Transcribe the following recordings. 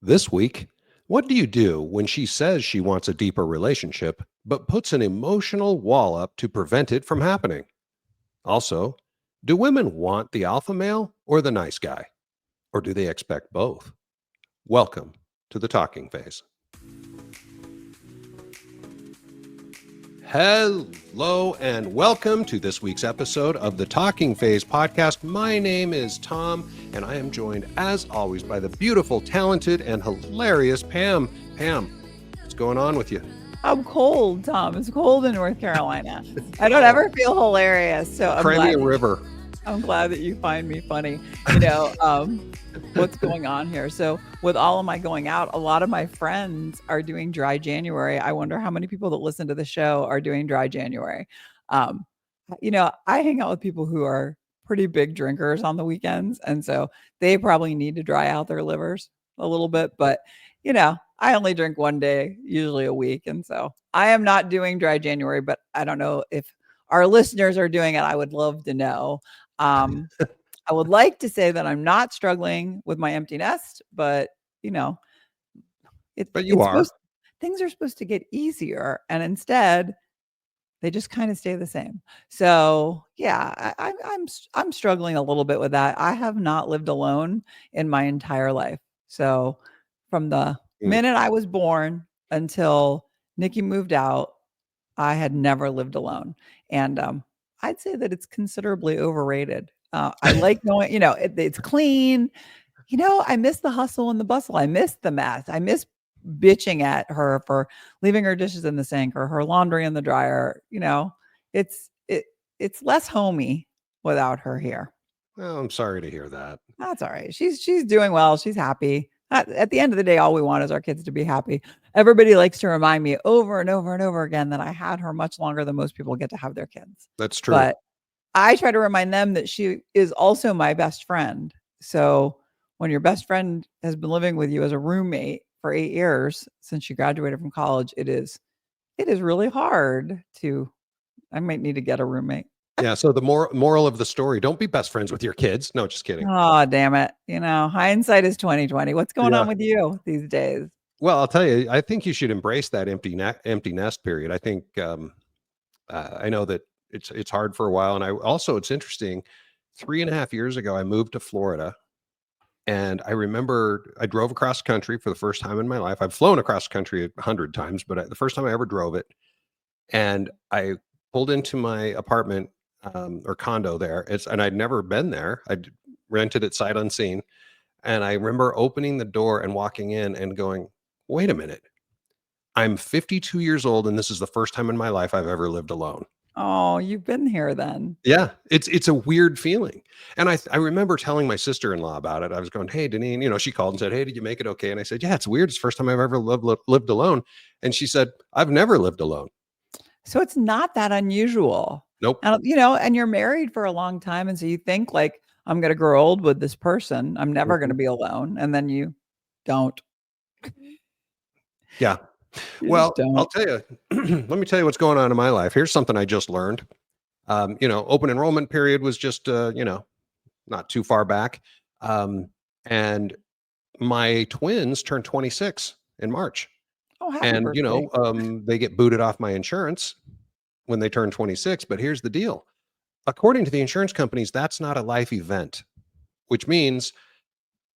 This week, what do you do when she says she wants a deeper relationship, but puts an emotional wall up to prevent it from happening? Also, do women want the alpha male or the nice guy? Or do they expect both? Welcome to the talking phase. Hello, and welcome to this week's episode of the Talking Phase podcast. My name is Tom, and I am joined, as always, by the beautiful, talented, and hilarious Pam. Pam, what's going on with you? I'm cold, Tom. It's cold in North Carolina. I don't ever feel hilarious. So Crimea River. I'm glad that you find me funny. What's going on here? So with all of my going out, a lot of my friends are doing dry January. I wonder how many people that listen to the show are doing dry January. Um, I hang out with people who are pretty big drinkers on the weekends. And so they probably need to dry out their livers a little bit. But, I only drink one day, usually a week. And so I am not doing dry January, but I don't know if our listeners are doing it. I would love to know. I would like to say that I'm not struggling with my empty nest, but But you are. Things are supposed to get easier, and instead they just kind of stay the same. So yeah, I'm struggling a little bit with that. I have not lived alone in my entire life. So from the minute I was born until Nikki moved out, I had never lived alone, and I'd say that it's considerably overrated. I like going, it's clean. I miss the hustle and the bustle. I miss the mess. I miss bitching at her for leaving her dishes in the sink or her laundry in the dryer. It's less homey without her here. Well, I'm sorry to hear that. That's all right. She's doing well. She's happy. At the end of the day, all we want is our kids to be happy. Everybody likes to remind me over and over and over again that I had her much longer than most people get to have their kids. That's true. But I try to remind them that she is also my best friend. So when your best friend has been living with you as a roommate for 8 years since she graduated from college, it is really hard I might need to get a roommate. Yeah. So the moral of the story: don't be best friends with your kids. No, just kidding. Oh, damn it! Hindsight is 2020. What's going on with you these days? Well, I'll tell you. I think you should embrace that empty nest period. I think I know that it's hard for a while, and it's interesting. 3.5 years ago, I moved to Florida, and I remember I drove across country for the first time in my life. I've flown across country 100 times, but the first time I ever drove it, and I pulled into my apartment or condo there. And I'd never been there. I'd rented it sight unseen. And I remember opening the door and walking in and going, wait a minute. I'm 52 years old, and this is the first time in my life I've ever lived alone. Oh, you've been here then. Yeah, it's a weird feeling. And I remember telling my sister-in-law about it. I was going, hey, Deneen, she called and said, hey, did you make it okay? And I said, yeah, it's weird. It's the first time I've ever lived alone. And she said, I've never lived alone. So it's not that unusual. Nope. And, and you're married for a long time. And so you think like, I'm going to grow old with this person. I'm never going to be alone. And then you don't. Yeah. Well, I'll tell you, let me tell you what's going on in my life. Here's something I just learned. Open enrollment period was just, not too far back. And my twins turned 26 in March. Oh, happy birthday. They get booted off my insurance when they turn 26. But here's the deal. According to the insurance companies, that's not a life event, which means,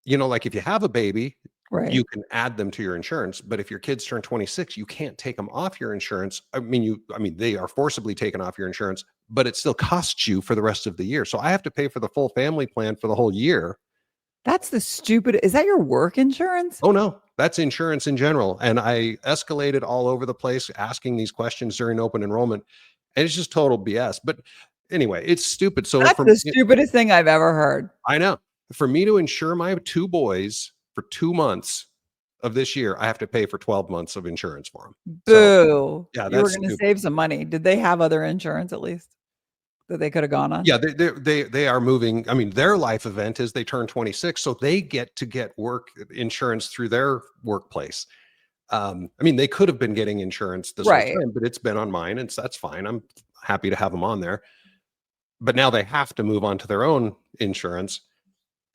like if you have a baby, right, you can add them to your insurance. But if your kids turn 26, you can't take them off your insurance. They are forcibly taken off your insurance, but it still costs you for the rest of the year. So I have to pay for the full family plan for the whole year. That's is that your work insurance? Oh no, that's insurance in general. And I escalated all over the place asking these questions during open enrollment, and it's just total BS. But anyway, it's stupid. So that's the stupidest thing I've ever heard. I know. For me to insure my 2 boys for 2 months of this year, I have to pay for 12 months of insurance for them. Boo. So, yeah, you were going to save some money. Did they have other insurance at least that they could have gone on? Yeah, they are moving. Their life event is they turn 26, so they get work insurance through their workplace. They could have been getting insurance this whole time, but it's been on mine, and that's fine. I'm happy to have them on there. But now they have to move on to their own insurance.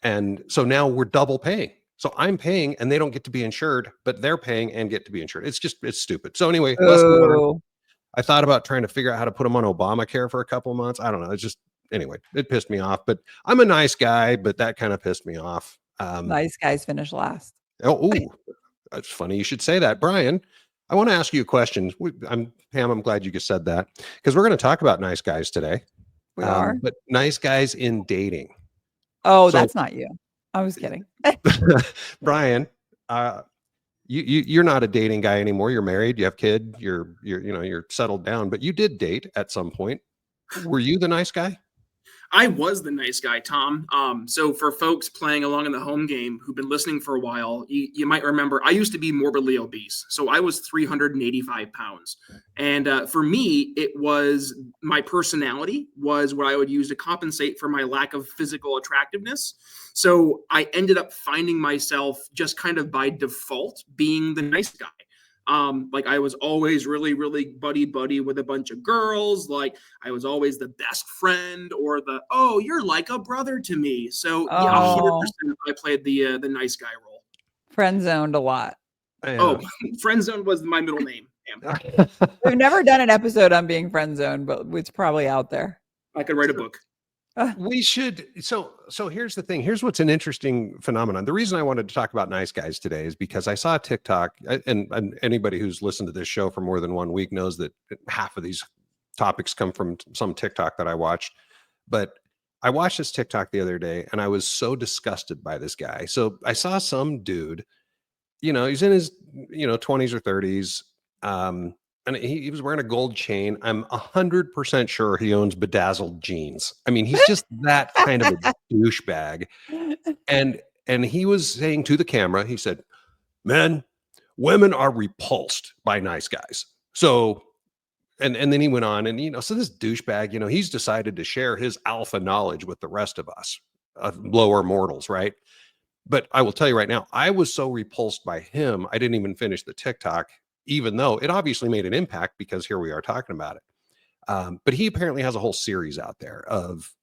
And so now we're double paying. So I'm paying and they don't get to be insured, but they're paying and get to be insured. It's stupid. So anyway, lesson learned. Oh, I thought about trying to figure out how to put them on Obamacare for a couple of months. I don't know. It's just, anyway, it pissed me off, but I'm a nice guy, but that kind of pissed me off. nice guys finish last. Ooh, it's funny you should say that. Brian, I want to ask you a question. Pam, I'm glad you just said that because we're going to talk about nice guys today. We are. But nice guys in dating. Oh, So, that's not you. I was kidding. Brian, you're not a dating guy anymore. You're married. You have kid. You're settled down. But you did date at some point. Were you the nice guy? I was the nice guy, Tom. So for folks playing along in the home game who've been listening for a while, you might remember I used to be morbidly obese. So I was 385 pounds. And for me, it was my personality was what I would use to compensate for my lack of physical attractiveness. So I ended up finding myself just kind of by default being the nice guy. Like I was always really, really buddy with a bunch of girls. Like I was always the best friend or oh, you're like a brother to me. So yeah, 100% I played the nice guy role. Friend zoned a lot. Oh, friend zone was my middle name. We've never done an episode on being friend zoned, but it's probably out there. I could write a book. We should. So here's the thing. Here's what's an interesting phenomenon. The reason I wanted to talk about nice guys today is because I saw a TikTok, and anybody who's listened to this show for more than 1 week knows that half of these topics come from some TikTok that I watched. But I watched this TikTok the other day and I was so disgusted by this guy. So I saw some dude, he's in his, 20s or 30s. And he was wearing a gold chain. I'm 100% sure he owns bedazzled jeans. I mean, he's just that kind of a douchebag. And he was saying to the camera, he said, women are repulsed by nice guys. So, and then he went on and, so this douchebag, he's decided to share his alpha knowledge with the rest of us, lower mortals, right? But I will tell you right now, I was so repulsed by him, I didn't even finish the TikTok, even though it obviously made an impact because here we are talking about it. But he apparently has a whole series out there of,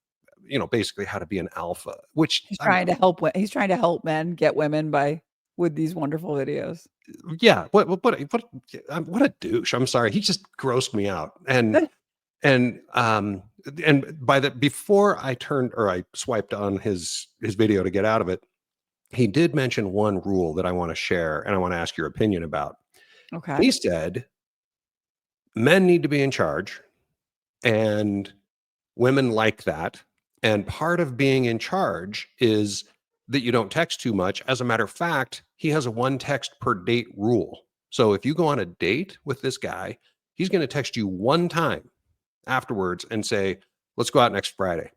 basically how to be an alpha, which he's trying to help. He's trying to help men get women with these wonderful videos. Yeah. What a douche. I'm sorry. He just grossed me out. Before I swiped on his video to get out of it, he did mention one rule that I want to share and I want to ask your opinion about. Okay. He said, men need to be in charge and women like that. And part of being in charge is that you don't text too much. As a matter of fact, he has a 1 text per date rule. So if you go on a date with this guy, he's going to text you 1 time afterwards and say, let's go out next Friday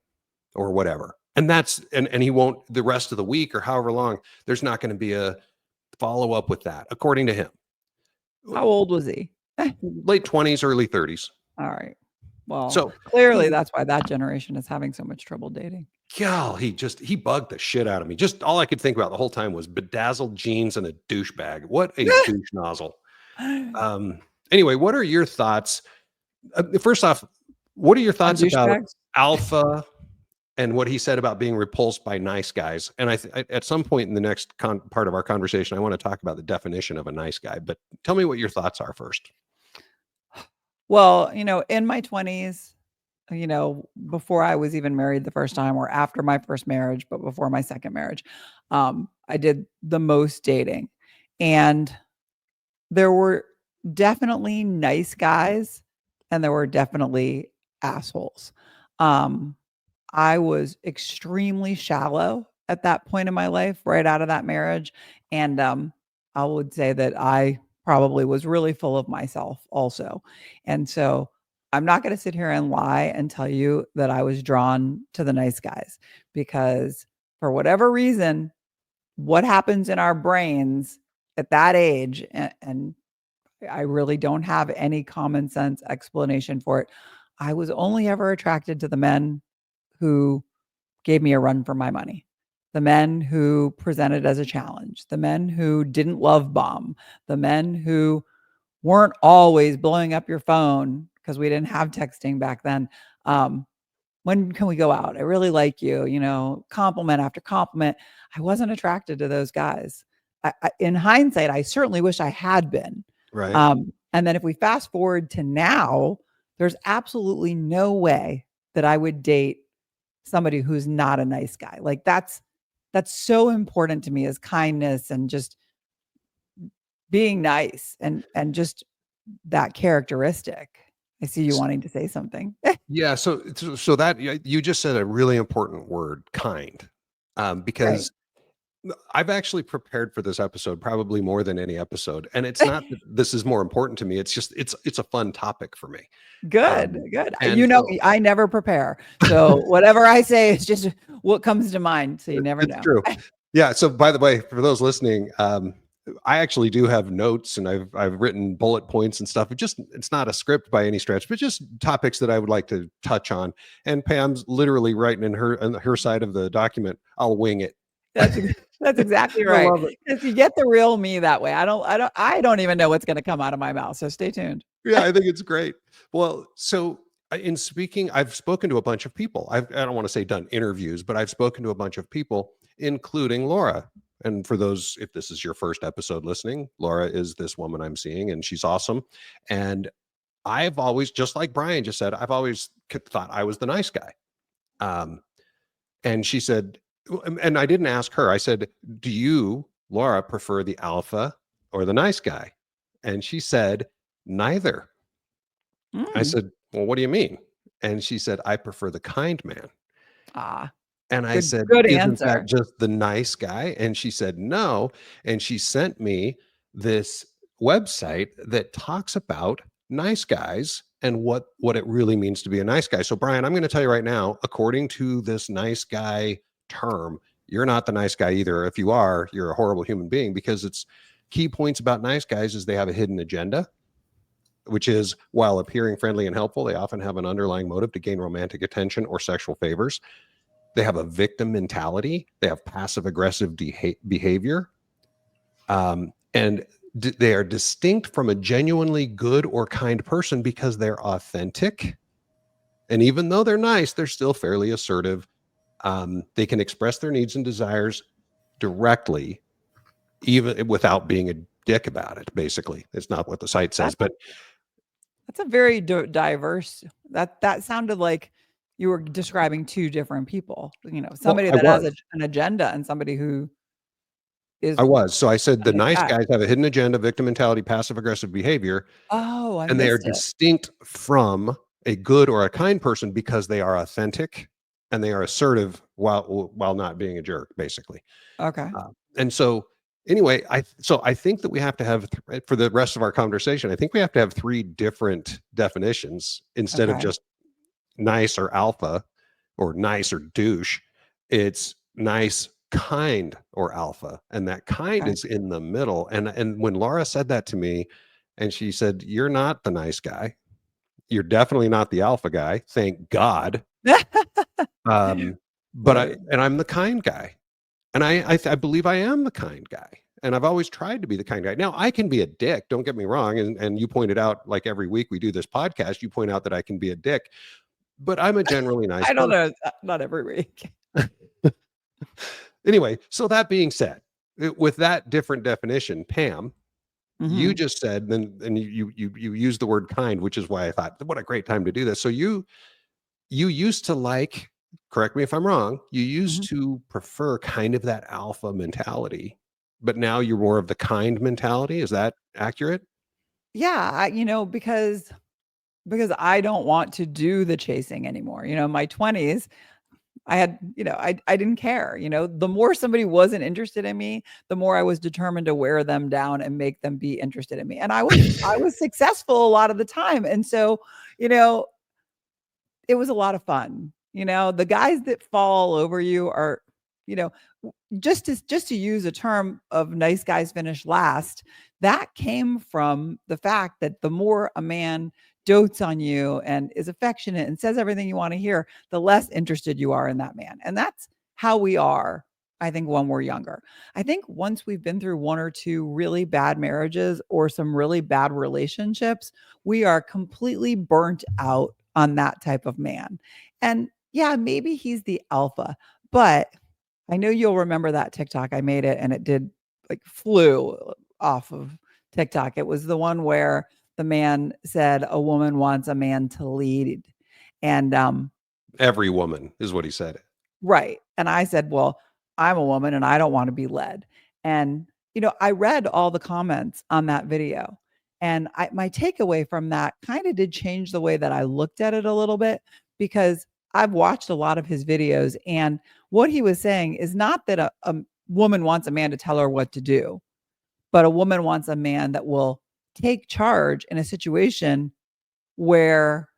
or whatever. And and he won't the rest of the week or however long, there's not going to be a follow up with that, according to him. How old was he? Late 20s, early 30s. All right. Well, so clearly that's why that generation is having so much trouble dating. God, he bugged the shit out of me. Just all I could think about the whole time was bedazzled jeans and a douchebag. What a douche nozzle. Anyway, what are your thoughts? First off, what are your thoughts about alpha and what he said about being repulsed by nice guys? And at some point in the next part of our conversation, I want to talk about the definition of a nice guy, but tell me what your thoughts are first. Well, in my 20s, before I was even married the first time or after my first marriage, but before my second marriage, I did the most dating. And there were definitely nice guys and there were definitely assholes. I was extremely shallow at that point in my life, right out of that marriage. And I would say that I probably was really full of myself also. And so I'm not going to sit here and lie and tell you that I was drawn to the nice guys because for whatever reason, what happens in our brains at that age, and I really don't have any common sense explanation for it. I was only ever attracted to the men who gave me a run for my money, the men who presented as a challenge, the men who didn't love bomb, the men who weren't always blowing up your phone because we didn't have texting back then. When can we go out? I really like you, compliment after compliment. I wasn't attracted to those guys. In hindsight, I certainly wish I had been. Right. And then if we fast forward to now, there's absolutely no way that I would date somebody who's not a nice guy. Like that's so important to me, is kindness and just being nice and just that characteristic. I see you wanting to say something. Yeah. So that you just said a really important word, kind, Right. because I've actually prepared for this episode probably more than any episode, and it's not that this is more important to me. It's just it's a fun topic for me. Good, good. And You know so me, I never prepare. So whatever I say is just what comes to mind. So you never it's know. true. Yeah. So by the way, for those listening, I actually do have notes, and I've written bullet points and stuff. It's not a script by any stretch, but just topics that I would like to touch on. And Pam's literally writing in her side of the document. I'll wing it. That's exactly I right. love it. Because you get the real me that way. I don't even know what's going to come out of my mouth. So stay tuned. Yeah, I think it's great. Well, so in speaking, I've spoken to a bunch of people. I don't want to say done interviews, but I've spoken to a bunch of people, including Laura. And for those, if this is your first episode listening, Laura is this woman I'm seeing, and she's awesome. And I've always, just like Brian just said, I've always thought I was the nice guy. And she said, and I didn't ask her. I said, do you, Laura, prefer the alpha or the nice guy? And she said, neither. I said, well, what do you mean? And she said, I prefer the kind man. Ah, And I said, good isn't that answer. just the nice guy? And she said, no. And she sent me this website that talks about nice guys and what it really means to be a nice guy. So Brian, I'm going to tell you right now, according to this nice guy term, you're not the nice guy either. If you are, you're a horrible human being, because it's key points about nice guys is they have a hidden agenda, which is, while appearing friendly and helpful, they often have an underlying motive to gain romantic attention or sexual favors. They have a victim mentality. They have passive aggressive behavior. And they are distinct from a genuinely good or kind person because they're authentic. And even though they're nice, they're still fairly assertive. They can express their needs and desires directly, even without being a dick about it. Basically, it's not what the site says, but That's a very diverse. That sounded like you were describing two different people. You know, somebody I that has was. an agenda and somebody who is I was. So I said the a nice nice guy. guys have a hidden agenda, victim mentality, passive aggressive behavior, Oh, I and they are missed it. distinct from a good or a kind person because they are authentic and they are assertive while not being a jerk, basically. Okay. And so anyway, I think that we have to have, for the rest of our conversation, I think we have to have three different definitions instead of Okay. just nice or alpha or nice or douche. It's nice, kind, or alpha, and that kind Okay. is in the middle. And when Laura said that to me, and she said, you're not the nice guy, you're definitely not the alpha guy, thank God. But Right. I'm the kind guy, and I believe I am the kind guy, and I've always tried to be the kind guy. Now I can be a dick, don't get me wrong, and you pointed out, like every week we do this podcast, you point out that I can be a dick, but I'm a generally nice I don't person. know. Not every week. Anyway, so that being said, with that different definition, Pam, you Mhm. just said, and you used the word kind, which is why I thought, what a great time to do this. So you used to like, correct me if I'm wrong, you used Mhm. to prefer kind of that alpha mentality, but now you're more of the kind mentality. Is that accurate? Yeah, because I don't want to do the chasing anymore. You know, in my 20s, I had, I didn't care. You know, the more somebody wasn't interested in me, the more I was determined to wear them down and make them be interested in me. And I was successful a lot of the time. And so, you know, it was a lot of fun. You know, the guys that fall over you are, you know, just to use a term of nice guys finish last, that came from the fact that the more a man dotes on you and is affectionate and says everything you want to hear, the less interested you are in that man. And that's how we are, I think, when we're younger. I think once we've been through one or two really bad marriages or some really bad relationships, we are completely burnt out on that type of man. And yeah, maybe he's the alpha, but I know you'll remember that TikTok. I made it and it did like flew off of TikTok. It was the one where the man said a woman wants a man to lead. And Every woman is what he said. right. And I said, well, I'm a woman and I don't want to be led. And I read all the comments on that video. And my takeaway from that kind of did change the way that I looked at it a little bit, because I've watched a lot of his videos, and what he was saying is not that a woman wants a man to tell her what to do, but a woman wants a man that will take charge in a situation where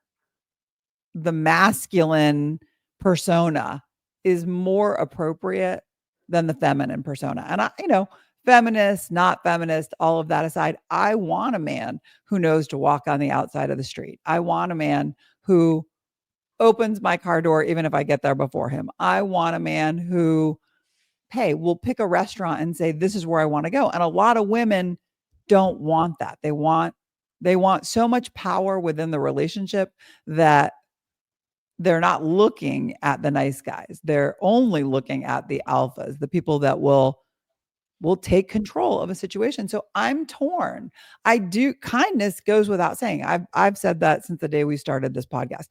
the masculine persona is more appropriate than the feminine persona. And feminist, not feminist, all of that aside, I want a man who knows to walk on the outside of the street. I want a man who opens my car door even if I get there before him. I want a man who, hey, will pick a restaurant and say, this is where I want to go. And a lot of women don't want that. They want so much power within the relationship that they're not looking at the nice guys. They're only looking at the alphas, the people that will take control of a situation. So I'm torn. Kindness goes without saying. I've said that since the day we started this podcast.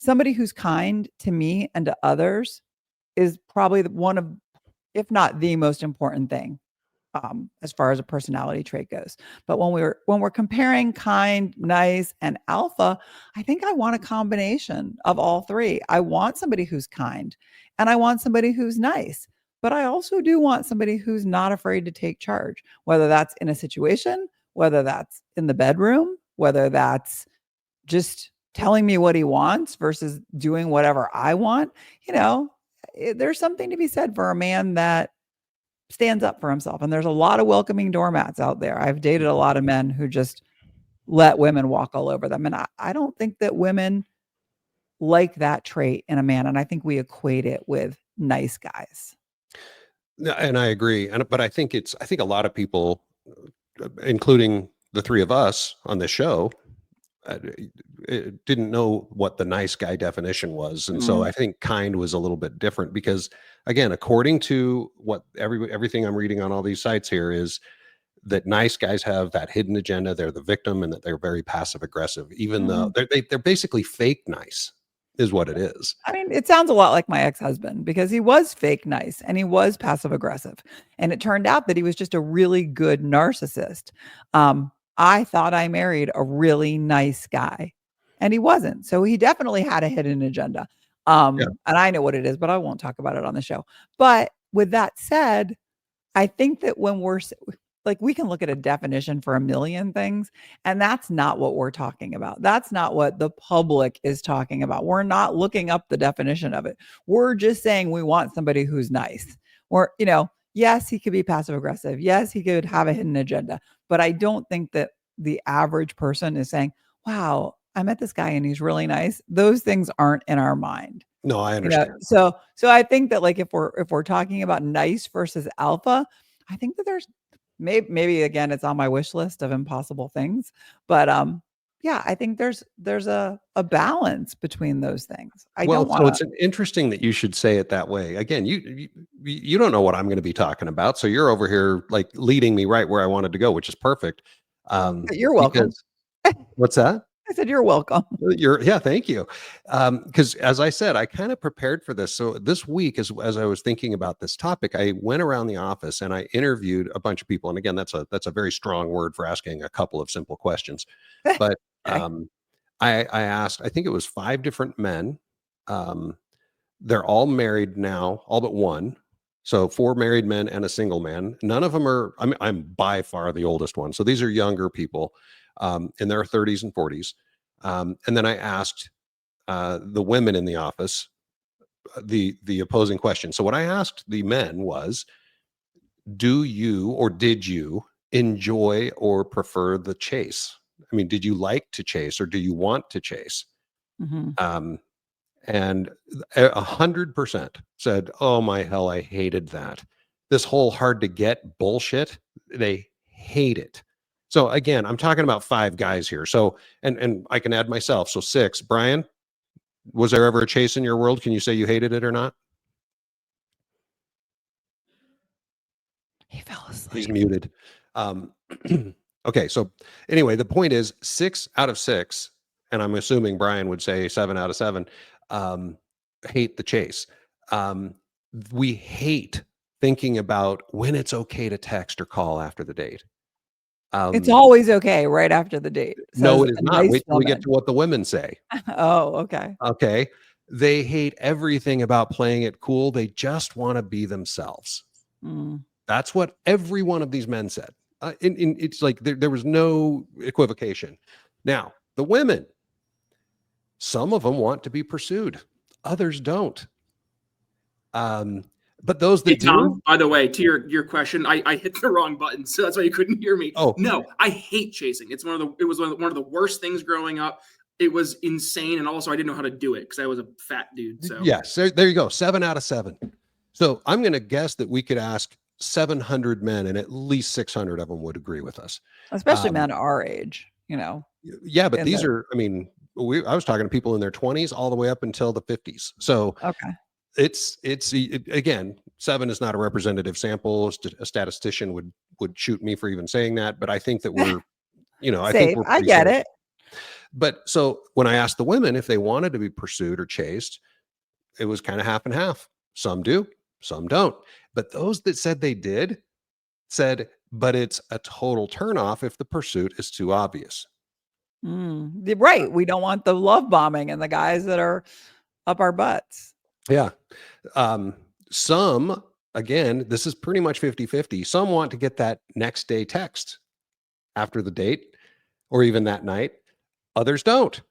Somebody who's kind to me and to others is probably one of, if not the most important thing, as far as a personality trait goes. But when we're comparing kind, nice, and alpha, I think I want a combination of all three. I want somebody who's kind, and I want somebody who's nice, but I also do want somebody who's not afraid to take charge, whether that's in a situation, whether that's in the bedroom, whether that's just telling me what he wants versus doing whatever I want. There's something to be said for a man that stands up for himself. And there's a lot of welcoming doormats out there. I've dated a lot of men who just let women walk all over them. And I don't think that women like that trait in a man. And I think we equate it with nice guys. No, and I agree. But I think a lot of people, including the three of us on this show, didn't know what the nice guy definition was. And so I think kind was a little bit different because, again, according to what everything I'm reading on all these sites here is that nice guys have that hidden agenda. They're the victim and that they're very passive aggressive, even though they're basically fake nice is what it is. I mean, it sounds a lot like my ex-husband because he was fake nice and he was passive aggressive. And it turned out that he was just a really good narcissist. I thought I married a really nice guy and he wasn't. So he definitely had a hidden agenda. And I know what it is, but I won't talk about it on the show. But with that said, I think that when we're like, we can look at a definition for a million things, and that's not what we're talking about. That's not what the public is talking about. We're not looking up the definition of it. We're just saying we want somebody who's nice. Or, yes, he could be passive aggressive. Yes, he could have a hidden agenda. But I don't think that the average person is saying, wow, I met this guy and he's really nice. Those things aren't in our mind. No, I understand. So I think that like if we're talking about nice versus alpha, I think that there's maybe again it's on my wish list of impossible things, but I think there's a balance between those things. So it's interesting that you should say it that way. Again, you don't know what I'm going to be talking about, so you're over here like leading me right where I wanted to go, which is perfect. You're welcome. What's that? I said, you're welcome. Thank you. Because as I said, I kind of prepared for this. So this week, as I was thinking about this topic, I went around the office and I interviewed a bunch of people. And again, that's a very strong word for asking a couple of simple questions. But I asked, I think it was 5 different men. They're all married now, all but one. So 4 married men and a single man. None of them are, I'm by far the oldest one. So these are younger people in their 30s and 40s. And then I asked the women in the office the opposing question. So what I asked the men was, do you or did you enjoy or prefer the chase? I mean, did you like to chase or do you want to chase? And 100% said, oh my hell, I hated that. This whole hard to get bullshit, they hate it. So again, I'm talking about 5 guys here. So, and I can add myself. So 6. Brian, was there ever a chase in your world? Can you say you hated it or not? He fell asleep. He's muted. Um, okay, so anyway, the point is 6 out of 6, and I'm assuming Brian would say 7 out of 7, um, hate the chase. Um, we hate thinking about when it's okay to text or call after the date. It's always okay right after the date, No, says it is a not. nice Wait till we get woman. to what the women say. Oh, okay. Okay. They hate everything about playing it cool. They just want to be themselves. Mm. That's what every one of these men said. It's like there was no equivocation. Now, the women, some of them want to be pursued, others don't. But those Hey that do, Tom, by the way, to your question, I hit the wrong button, so that's why you couldn't hear me. oh, No, I hate chasing. It was one of the worst things growing up. It was insane, and also I didn't know how to do it because I was a fat dude. So yes, there you go, 7 out of 7. So I'm going to guess that we could ask 700 men, and at least 600 of them would agree with us. Especially men our age, you know. Yeah, but in these the are, I mean, I was talking to people in their 20s all the way up until the 50s. So Okay. again, 7 is not a representative sample. A statistician would shoot me for even saying that, but I think that we're, I think Safe. we're I pretty get safe. it. But so when I asked the women if they wanted to be pursued or chased, it was kind of half and half. Some do, some don't. But those that said they did said, but it's a total turnoff if the pursuit is too obvious. Right. We don't want the love bombing and the guys that are up our butts. Yeah. Some, again, this is pretty much 50-50. Some want to get that next day text after the date or even that night. Others don't.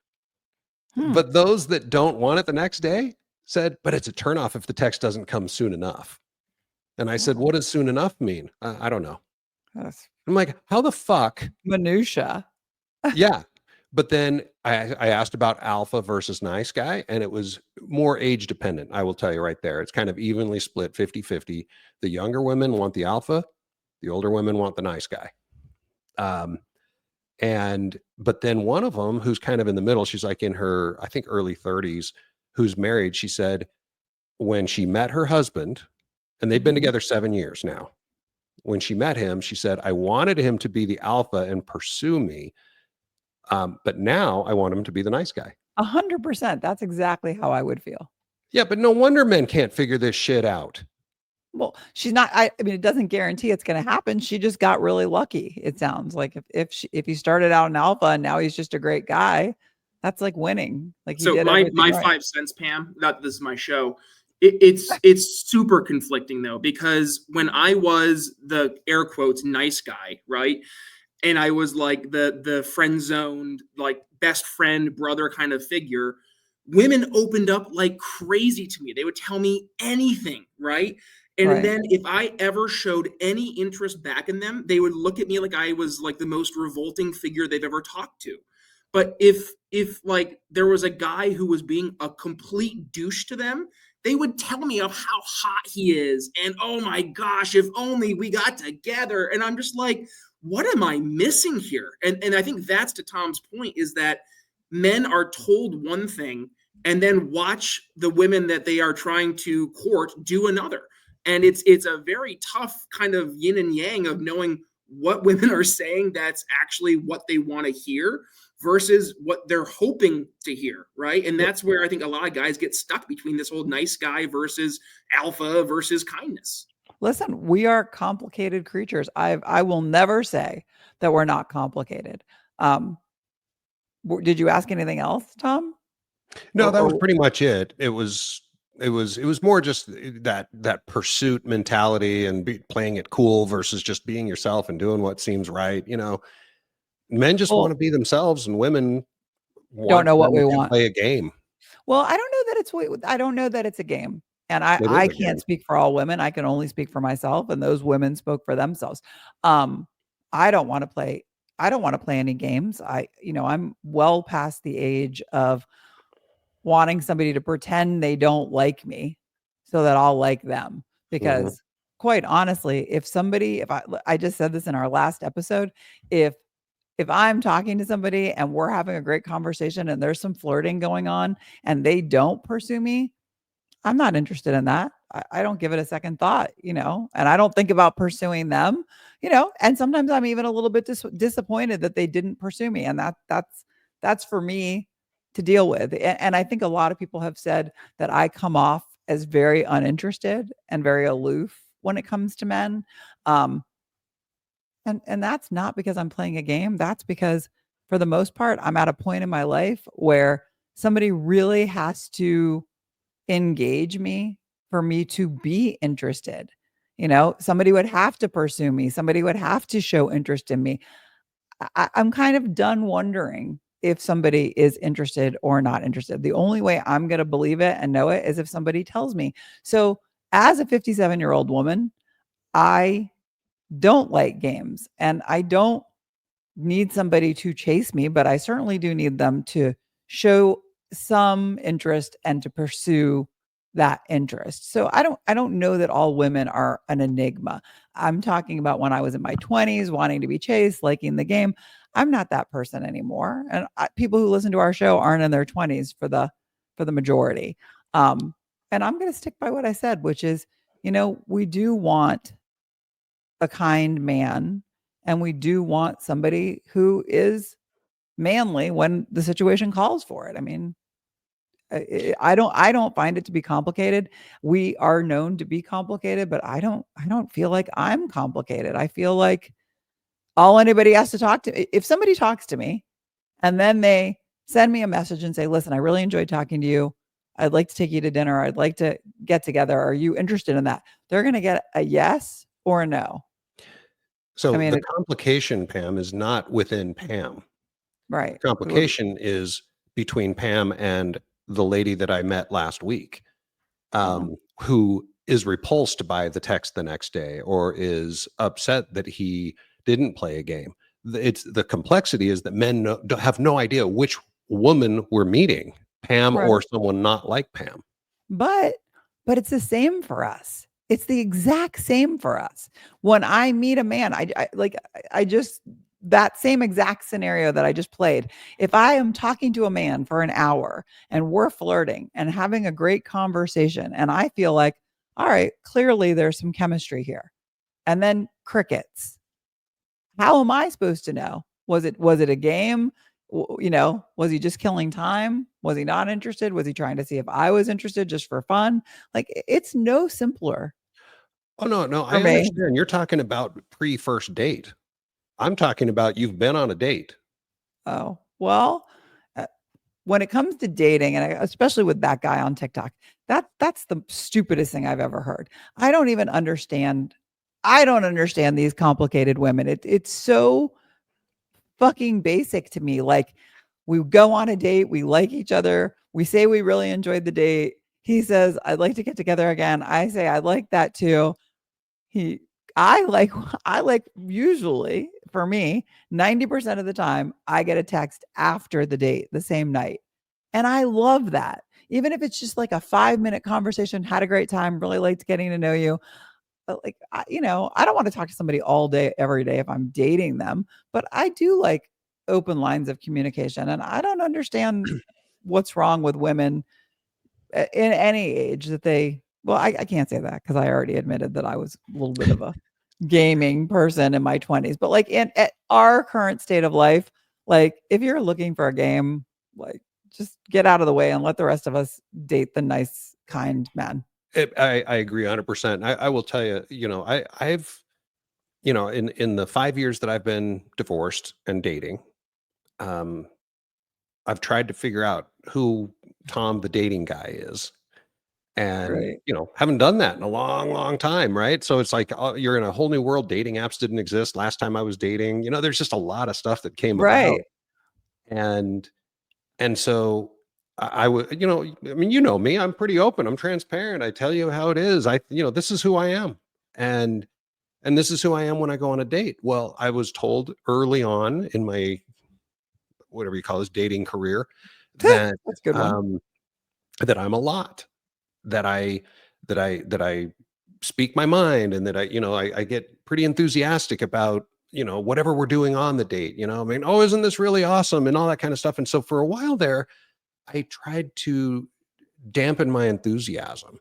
But those that don't want it the next day said, but it's a turnoff if the text doesn't come soon enough. And I said, what does soon enough mean? I don't know. That's I'm like, how the fuck? minutia. Yeah. But then I asked about alpha versus nice guy, and it was more age dependent. I will tell you right there. It's kind of evenly split 50-50. The younger women want the alpha, the older women want the nice guy. But then one of them who's kind of in the middle, she's like in her, I think, early 30s, who's married. She said when she met her husband, and they've been together 7 years now. When she met him, she said, I wanted him to be the alpha and pursue me. But now I want him to be the nice guy. 100%. That's exactly how I would feel. Yeah, but no wonder men can't figure this shit out. Well, she's not. I mean, it doesn't guarantee it's going to happen. She just got really lucky. It sounds like if he started out in alpha and now he's just a great guy, that's like winning. Like he so did my everything right. 5 cents, Pam. Not this is my show. It's super conflicting though, because when I was the air quotes nice guy, right, and I was like the friend zoned, like best friend brother kind of figure, women opened up like crazy to me. They would tell me anything, right? And Right. then if I ever showed any interest back in them, they would look at me like I was like the most revolting figure they've ever talked to. But if like there was a guy who was being a complete douche to them, they would tell me of how hot he is and oh my gosh, if only we got together. And I'm just like, what am I missing here? And I think that's to Tom's point, is that men are told one thing and then watch the women that they are trying to court do another. And it's a very tough kind of yin and yang of knowing what women are saying that's actually what they want to hear versus what they're hoping to hear, right? And that's where I think a lot of guys get stuck between this whole nice guy versus alpha versus kindness. Listen, we are complicated creatures. I will never say that we're not complicated. Did you ask anything else, Tom? No, that was pretty much it. It was more just that pursuit mentality and playing it cool versus just being yourself and doing what seems right. Men just want to be themselves, and women don't know what we want. Play a game. Well, I don't know that it's a game. And I can't speak for all women. I can only speak for myself, and those women spoke for themselves. I don't want to play any games. I'm well past the age of wanting somebody to pretend they don't like me so that I'll like them. Because quite honestly, if I just said this in our last episode, if I'm talking to somebody and we're having a great conversation and there's some flirting going on and they don't pursue me, I'm not interested in that. I don't give it a second thought, and I don't think about pursuing them, and sometimes I'm even a little bit disappointed that they didn't pursue me. And that's for me to deal with. And I think a lot of people have said that I come off as very uninterested and very aloof when it comes to men. Um, and that's not because I'm playing a game. That's because for the most part, I'm at a point in my life where somebody really has to engage me for me to be interested. Somebody would have to pursue me. Somebody would have to show interest in me. I'm kind of done wondering if somebody is interested or not interested. The only way I'm going to believe it and know it is if somebody tells me. So, as a 57-year-old woman, I don't like games and I don't need somebody to chase me, but I certainly do need them to show some interest and to pursue that interest. So I don't know that all women are an enigma. I'm talking about when I was in my 20s, wanting to be chased, liking the game. I'm not that person anymore. And people who listen to our show aren't in their 20s for the majority. And I'm going to stick by what I said, which is, we do want a kind man, and we do want somebody who is manly when the situation calls for it. I mean, I don't find it to be complicated. We are known to be complicated, but I don't feel like I'm complicated. I feel like all anybody has to talk to, if somebody talks to me and then they send me a message and say, listen, I really enjoyed talking to you. I'd like to take you to dinner. I'd like to get together. Are you interested in that? They're going to get a yes or a no. I So mean, the complication, Pam, is not within Pam. right. Complication is between Pam and the lady that I met last week, who is repulsed by the text the next day or is upset that he didn't play a game. It's the complexity is that men have no idea which woman we're meeting, Pam Right. or someone not like Pam. But it's the same for us. It's the exact same for us. When I meet a man, I just that same exact scenario that I just played. If I am talking to a man for an hour and we're flirting and having a great conversation and I feel like, all right, clearly there's some chemistry here. And then crickets. How am I supposed to know? Was it a game? Was he just killing time? Was he not interested? Was he trying to see if I was interested just for fun? Like, it's no simpler Oh, no, for I me. understand. You're talking about pre-first date. I'm talking about you've been on a date. Oh, well, uh, when it comes to dating, and especially with that guy on TikTok, that's the stupidest thing I've ever heard. I don't even understand. I don't understand these complicated women. It's so fucking basic to me. Like, we go on a date, we like each other, we say we really enjoyed the date. He says, I'd like to get together again. I say, I like that too. He, I like, I like usually for me, 90% of the time, I get a text after the date the same night. And I love that. Even if it's just like a 5-minute conversation, had a great time, really liked getting to know you. But like, I don't want to talk to somebody all day, every day if I'm dating them, but I do like open lines of communication. And I don't understand what's wrong with women in any age that I can't say that because I already admitted that I was a little bit of a gaming person in my 20s. But like at our current state of life, like if you're looking for a game, like just get out of the way and let the rest of us date the nice, kind men. I agree 100%. I will tell you, I've, in the 5 years that I've been divorced and dating, um, I've tried to figure out who Tom, the dating guy, is. And, Right. haven't done that in a long, long time. Right. So it's like you're in a whole new world. Dating apps didn't exist last time I was dating. There's just a lot of stuff that came about. Right. And, and so I would, I mean, me, I'm pretty open. I'm transparent. I tell you how it is. This is who I am. And this is who I am when I go on a date. Well, I was told early on in my whatever you call this dating career that That's a good one. that I'm a lot, that I speak my mind, and that I get pretty enthusiastic about whatever we're doing on the date. I mean, oh, isn't this really awesome and all that kind of stuff. And so for a while there, I tried to dampen my enthusiasm.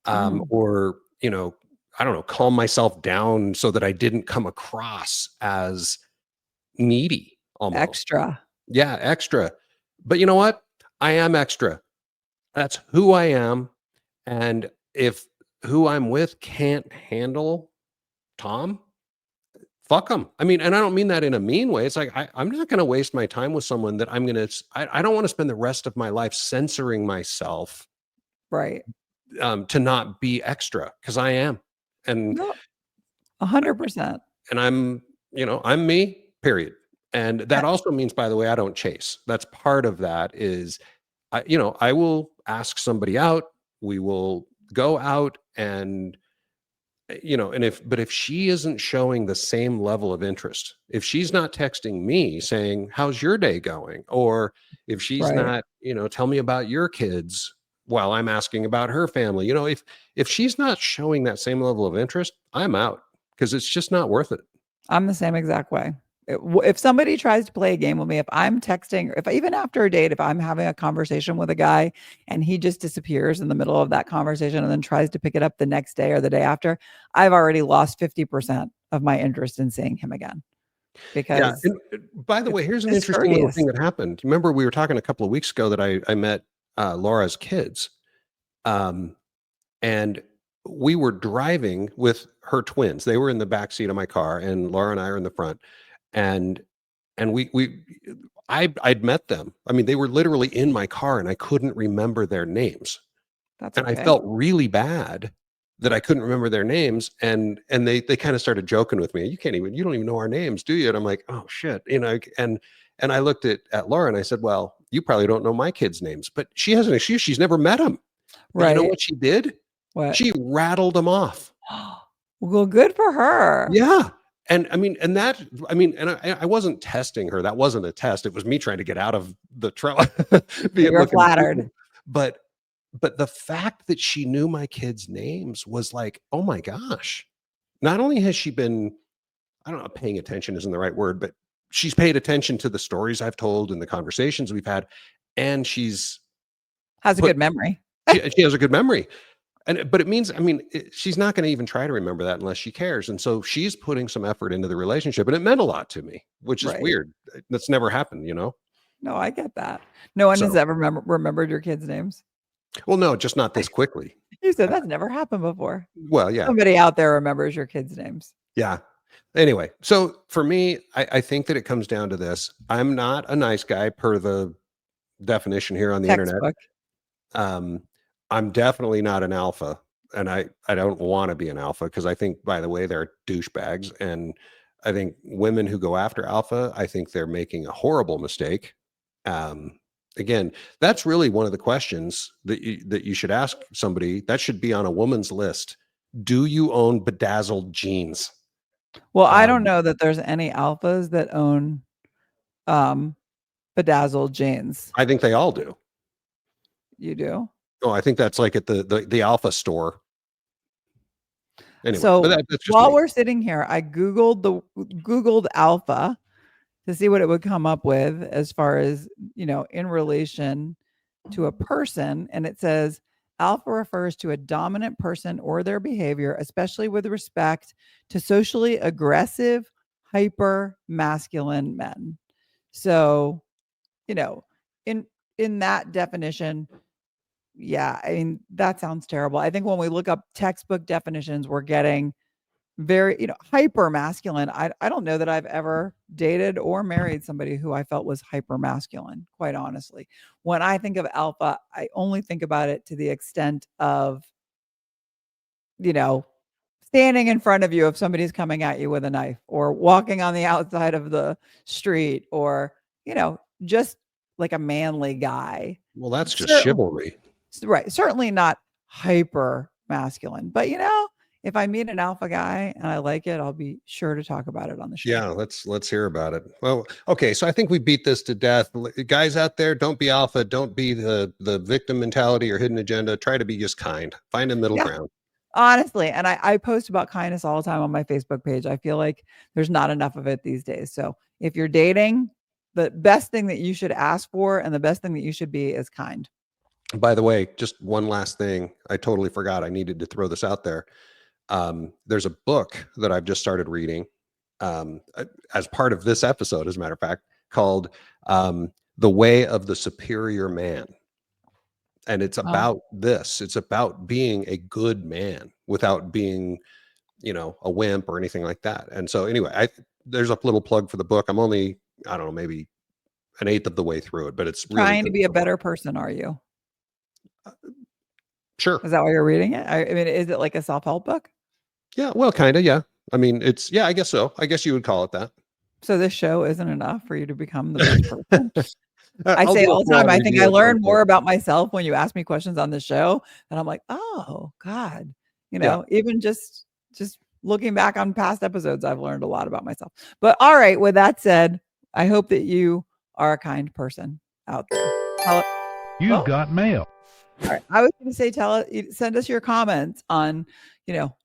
or, I don't know, calm myself down so that I didn't come across as needy almost. Extra. Yeah, extra. But you know what? I am extra. That's who I am. And if who I'm with can't handle Tom, fuck them. I mean, and I don't mean that in a mean way. It's like, I'm not going to waste my time with someone that I don't want to spend the rest of my life censoring myself Right. to not be extra, because I am. And, No, 100%. and I'm me, period. And that also means, by the way, I don't chase. That's part of that is, I will ask somebody out. We will go out and, if she isn't showing the same level of interest, if she's not texting me saying, how's your day going? Or if she's Right. not, tell me about your kids while I'm asking about her family, if she's not showing that same level of interest, I'm out, because it's just not worth it. I'm the same exact way. If somebody tries to play a game with me, if I'm texting, if even after a date, if I'm having a conversation with a guy and he just disappears in the middle of that conversation and then tries to pick it up the next day or the day after, I've already lost 50% of my interest in seeing him again. Yeah. Because And by the way, here's an it's interesting little discourteous. thing that happened. Remember, we were talking a couple of weeks ago that I met Laura's kids. And we were driving with her twins. They were in the back seat of my car, and Laura and I are in the front. And I'd met them. I mean, they were literally in my car, and I couldn't remember their names. That's And I okay. felt really bad that I couldn't remember their names. And they kind of started joking with me. You don't even know our names, do you? And I'm like, oh shit. And I looked at Laura and I said, well, you probably don't know my kids' names, but she has an excuse. She's never met them. But you know Right. what she did? What? She rattled them off. Well, good for her. Yeah. And I wasn't testing her. That wasn't a test. It was me trying to get out of the truck. You're flattered. But the fact that she knew my kids' names was like, oh my gosh. Not only has she been, I don't know, paying attention isn't the right word, but she's paid attention to the stories I've told and the conversations we've had. And she's Has a put, good memory. she has a good memory. But it means, she's not going to even try to remember that unless she cares. And so she's putting some effort into the relationship, and it meant a lot to me, which is Right. weird. That's never happened, No, I get that. No one has So, ever remembered your kids' names. well, no, just not this quickly. You said that's never happened before. Well, yeah. Somebody out there remembers your kids' names. Yeah. Anyway, so for me, I think that it comes down to this. I'm not a nice guy per the definition here on the internet. Textbook. I'm definitely not an alpha, and I don't want to be an alpha, because I think, by the way, they're douchebags. And I think women who go after alpha, I think they're making a horrible mistake. Again, that's really one of the questions that you should ask somebody. That should be on a woman's list. Do you own bedazzled jeans? Well, I don't know that there's any alphas that own bedazzled jeans. I think they all do. You do? Oh, I think that's like at the alpha store. Anyway, So but that's just while me. we're sitting here, I Googled alpha to see what it would come up with as far as, in relation to a person. And it says alpha refers to a dominant person or their behavior, especially with respect to socially aggressive, hyper masculine men. So, in that definition, yeah, I mean, that sounds terrible. I think when we look up textbook definitions, we're getting very, hyper masculine. I don't know that I've ever dated or married somebody who I felt was hyper masculine, quite honestly. When I think of alpha, I only think about it to the extent of, standing in front of you if somebody's coming at you with a knife, or walking on the outside of the street, or, just like a manly guy. Well, that's just Cer- chivalry. Right. Certainly not hyper masculine, but if I meet an alpha guy and I like it, I'll be sure to talk about it on the show. Yeah, let's hear about it. Well, okay, so I think we beat this to death. Guys out there, don't be alpha, don't be the victim mentality or hidden agenda. Try to be just kind. Find a middle ground. Honestly, and I post about kindness all the time on my Facebook page. I feel like there's not enough of it these days. So if you're dating, the best thing that you should ask for and the best thing that you should be is kind. By the way, just one last thing. I totally forgot. I needed to throw this out there. There's a book that I've just started reading as part of this episode, as a matter of fact, called The Way of the Superior Man. And it's Oh, about this. It's about being a good man without being, a wimp or anything like that. And so anyway, there's a little plug for the book. I'm only, I don't know, maybe an eighth of the way through it, but it's really trying to good be a so far. better person, are you? Sure. Is that why you're reading it? I mean, is it like a self-help book? Yeah. Well, kind of. Yeah. I mean, yeah, I guess so. I guess you would call it that. So this show isn't enough for you to become the best person? I I'll say do a all the time, full-on I think review I at some learn point. more about myself when you ask me questions on the show, and I'm like, "Oh, God." Yeah. Even just looking back on past episodes, I've learned a lot about myself. But all right, with that said, I hope that you are a kind person out there. Tell You've well, got mail. all right. I was going to say, send us your comments on,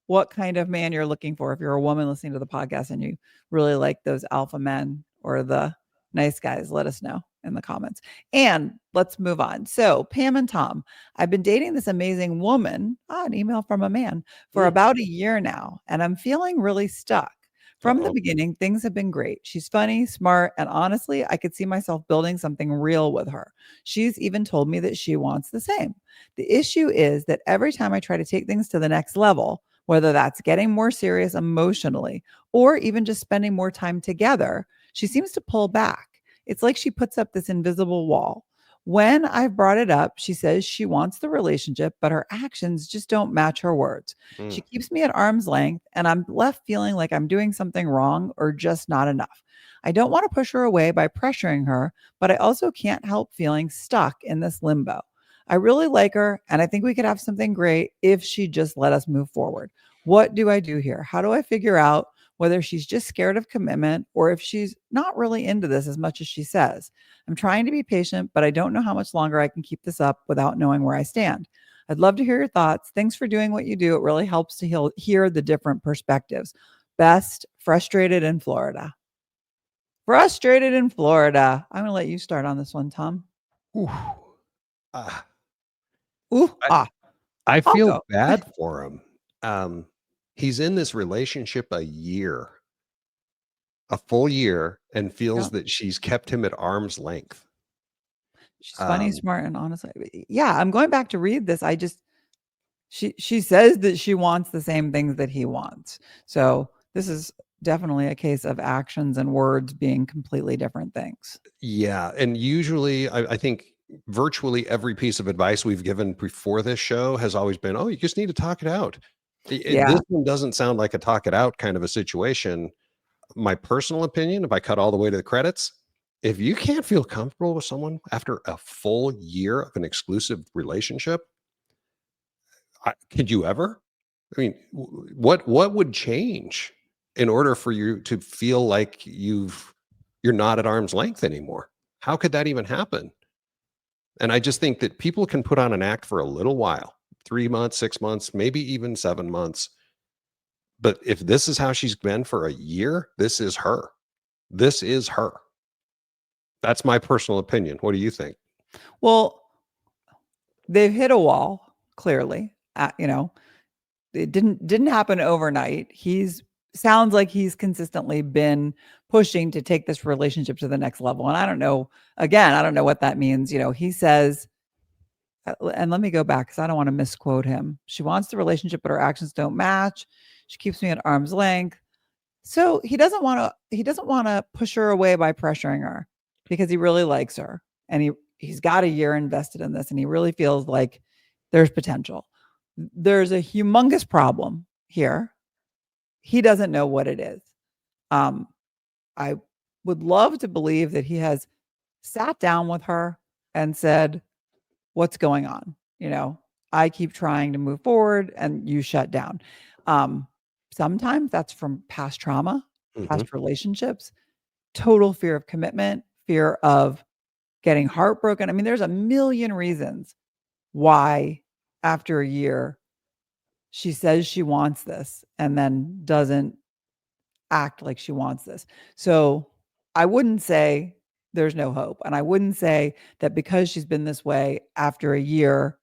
what kind of man you're looking for. If you're a woman listening to the podcast and you really like those alpha men or the nice guys, let us know in the comments. And let's move on. So, Pam and Tom, I've been dating this amazing woman, an email from a man, for Mm. about a year now, and I'm feeling really stuck. From the Uh-oh. beginning, things have been great. She's funny, smart, and honestly, I could see myself building something real with her. She's even told me that she wants the same. The issue is that every time I try to take things to the next level, whether that's getting more serious emotionally or even just spending more time together, she seems to pull back. It's like she puts up this invisible wall. When I've brought it up, she says she wants the relationship, but her actions just don't match her words. She Mm. keeps me at arm's length, and I'm left feeling like I'm doing something wrong or just not enough. I don't want to push her away by pressuring her, but I also can't help feeling stuck in this limbo. I really like her, and I think we could have something great if she just let us move forward. What do I do here? How do I figure out whether she's just scared of commitment or if she's not really into this as much as she says? I'm trying to be patient, but I don't know how much longer I can keep this up without knowing where I stand. I'd love to hear your thoughts. Thanks for doing what you do. It really helps to hear the different perspectives. Best, frustrated in Florida. Frustrated in Florida. I'm going to let you start on this one, Tom. Ooh. Ah, Ooh, I, ah, I I'll feel go. bad for him. He's in this relationship a full year, and Yeah. feels that she's kept him at arm's length. She's funny, Um, smart, and honestly, yeah, I'm going back to read this. She says that she wants the same things that he wants. So this is definitely a case of actions and words being completely different things. yeah, and usually, I think virtually every piece of advice we've given before this show has always been, "Oh, you just need to talk it out." Yeah. This one doesn't sound like a talk it out kind of a situation. My personal opinion, if I cut all the way to the credits, if you can't feel comfortable with someone after a full year of an exclusive relationship, could you ever? I mean, what would change in order for you to feel like you're not at arm's length anymore? How could that even happen? And I just think that people can put on an act for a little while, 3 months, 6 months, maybe even 7 months. But if this is how she's been for a year, this is her. This is her. That's my personal opinion. What do you think? Well, they've hit a wall, clearly. It didn't happen overnight. He's sounds like he's consistently been pushing to take this relationship to the next level. And I don't know, again, I don't know what that means. He says, and let me go back because I don't want to misquote him. She wants the relationship, but her actions don't match. She keeps me at arm's length. So he doesn't want to push her away by pressuring her because he really likes her and he's got a year invested in this and he really feels like there's potential. There's a humongous problem here. He doesn't know what it is. Um, I would love to believe that he has sat down with her and said, "What's going on?" I keep trying to move forward and you shut down. Um, Sometimes that's from past trauma, Mhm. past relationships, total fear of commitment, fear of getting heartbroken. I mean, there's a million reasons why after a year she says she wants this and then doesn't act like she wants this. So I wouldn't say there's no hope. And I wouldn't say that because she's been this way after a year.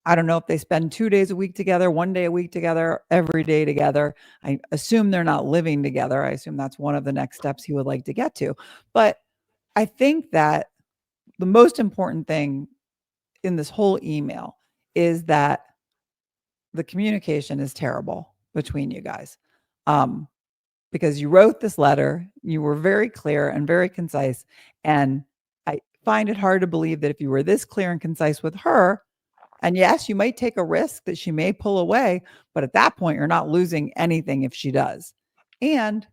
I don't know if they spend 2 days a week together, 1 day a week together, every day together. I assume they're not living together. I assume that's one of the next steps he would like to get to. But I think that the most important thing in this whole email is that the communication is terrible between you guys. Because you wrote this letter, you were very clear and very concise. And I find it hard to believe that if you were this clear and concise with her, and yes, you might take a risk that she may pull away, but at that point, you're not losing anything if she does. And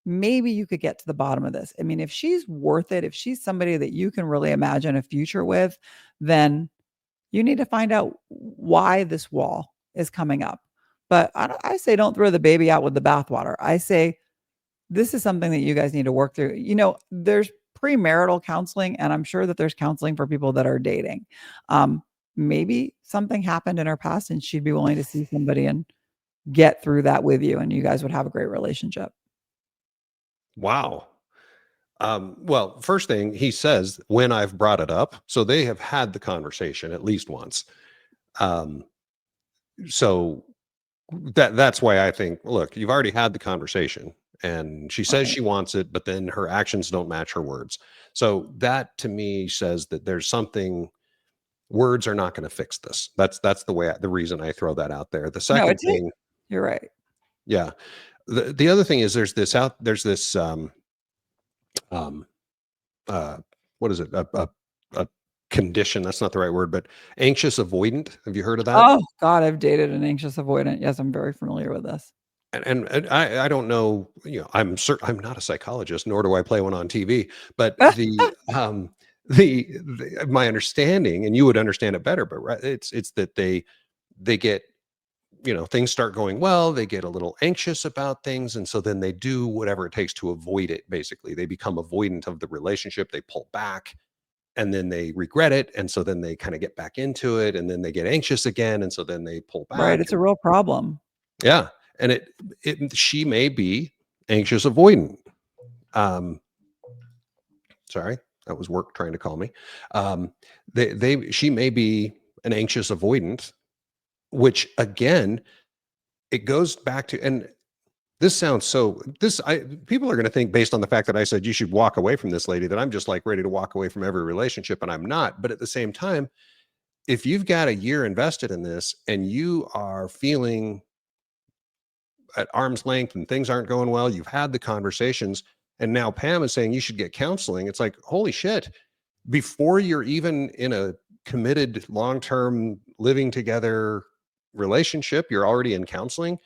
maybe you could get to the bottom of this. I mean, if she's worth it, if she's somebody that you can really imagine a future with, then you need to find out why this wall is coming up. But I say don't throw the baby out with the bathwater. I say this is something that you guys need to work through. You know, there's premarital counseling, and I'm sure that there's counseling for people that are dating. Maybe something happened in her past and she'd be willing to see somebody and get through that with you, and you guys would have a great relationship. Wow. Well, first thing he says, when I've brought it up, so they have had the conversation at least once. So that's why I think, look, you've already had the conversation, and she says Right. she wants it, but then her actions don't match her words. So that to me says that there's something. Words are not going to fix this. That's the reason I throw that out there. The No, second it's it. thing, You're right. yeah. The other thing is there's this um uh what is it? A condition, that's not the right word, but anxious avoidant. Have you heard of that? Oh God, I've dated an anxious avoidant. Yes, I'm very familiar with this. And I don't know, I'm not a psychologist, nor do I play one on TV, but my understanding, and you would understand it better, but right, it's that they get, things start going well, they get a little anxious about things, and so then they do whatever it takes to avoid it. Basically, they become avoidant of the relationship, they pull back, and then they regret it, and so then they kind of get back into it, and then they get anxious again, and so then they pull Right. back. It's a real problem. Yeah, and she may be anxious avoidant. Um, sorry, that was work trying to call me. She may be an anxious avoidant, which again, it goes back to, and this sounds so. People are going to think, based on the fact that I said you should walk away from this lady, that I'm just like ready to walk away from every relationship, and I'm not. But at the same time, if you've got a year invested in this and you are feeling at arm's length and things aren't going well, you've had the conversations, and now Pam is saying you should get counseling. It's like, holy shit, before you're even in a committed long-term living together relationship, you're already in counseling.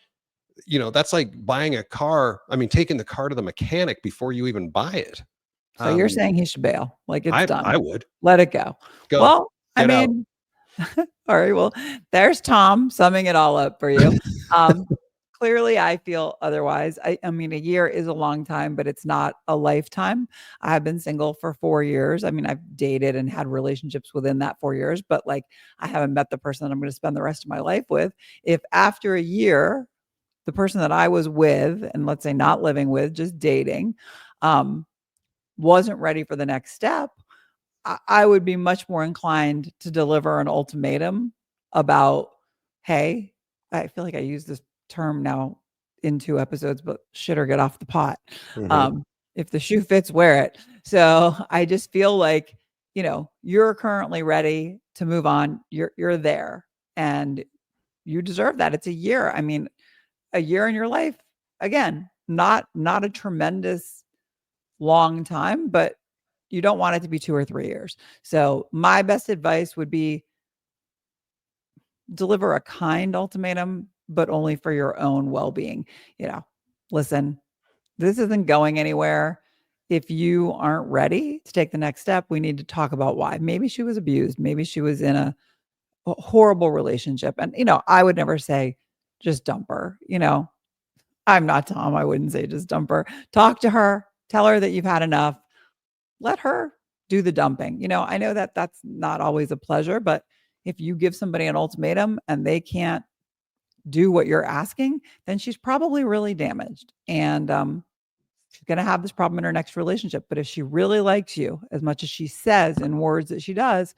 That's like buying a car. I mean, taking the car to the mechanic before you even buy it. So you're saying he should bail, like it's I done. would Let it go. go, Well, I get out. mean, all right. Well, there's Tom summing it all up for you. Um, Clearly, I feel otherwise. I mean, a year is a long time, but it's not a lifetime. I've been single for 4 years. I mean, I've dated and had relationships within that 4 years, but like I haven't met the person that I'm going to spend the rest of my life with. If after a year, the person that I was with, and let's say not living with, just dating, um, wasn't ready for the next step, I would be much more inclined to deliver an ultimatum about, hey, I feel like I use this term now in 2 episodes, but shit or get off the pot. Mhm. If the shoe fits, wear it. So I just feel like, you're currently ready to move on. You're there and you deserve that. It's a year. I mean, a year in your life, again, not a tremendous long time, but you don't want it to be 2 or 3 years. So my best advice would be deliver a kind ultimatum, but only for your own well-being. Listen, this isn't going anywhere. If you aren't ready to take the next step, we need to talk about why. Maybe she was abused. Maybe she was in a horrible relationship. And, I would never say just dump her. I'm not Tom. I wouldn't say just dump her. Talk to her. Tell her that you've had enough. Let her do the dumping. I know that that's not always a pleasure, but if you give somebody an ultimatum and they can't do what you're asking, then she's probably really damaged. And she's going to have this problem in her next relationship. But if she really likes you as much as she says in words that she does,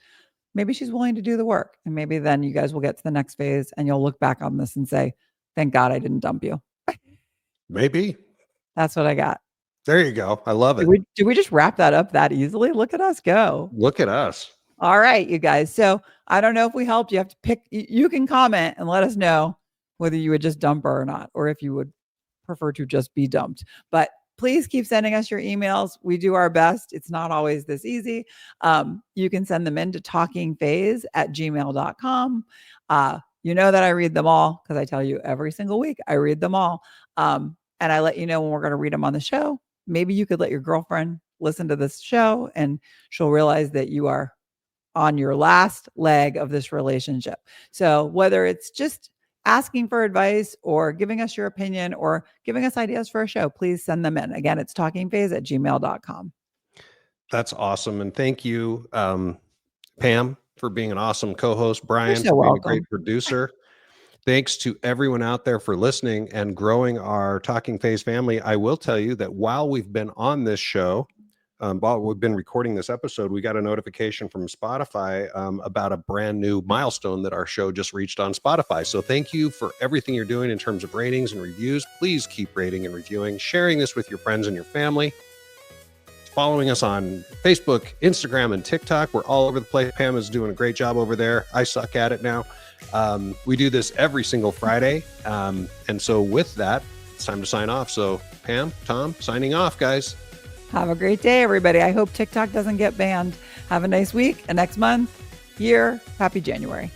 maybe she's willing to do the work. And maybe then you guys will get to the next phase and you'll look back on this and say, thank God I didn't dump you. Maybe. That's what I got. There you go. I love it. Did we just wrap that up that easily? Look at us go. Look at us. All right, you guys. So I don't know if we helped. You have to pick. You can comment and let us know whether you would just dump her or not, or if you would prefer to just be dumped. But please keep sending us your emails. We do our best. It's not always this easy. You can send them in to talkingphase@gmail.com. You know that I read them all because I tell you every single week I read them all. And I let you know when we're going to read them on the show. Maybe you could let your girlfriend listen to this show and she'll realize that you are on your last leg of this relationship. So whether it's just asking for advice or giving us your opinion or giving us ideas for a show, please send them in. Again, it's talkingphase@gmail.com. That's awesome. And thank you, Pam, for being an awesome co-host. Brian, so for being welcome. a great producer. Thanks to everyone out there for listening and growing our Talking Phase family. I will tell you that while we've been on this show, while we've been recording this episode, we got a notification from Spotify about a brand new milestone that our show just reached on Spotify. So thank you for everything you're doing in terms of ratings and reviews. Please keep rating and reviewing, sharing this with your friends and your family. Following us on Facebook, Instagram, and TikTok. We're all over the place. Pam is doing a great job over there. I suck at it now. We do this every single Friday. And so with that, it's time to sign off. So Pam, Tom, signing off, guys. Have a great day, everybody. I hope TikTok doesn't get banned. Have a nice week, a next month, year. Happy January.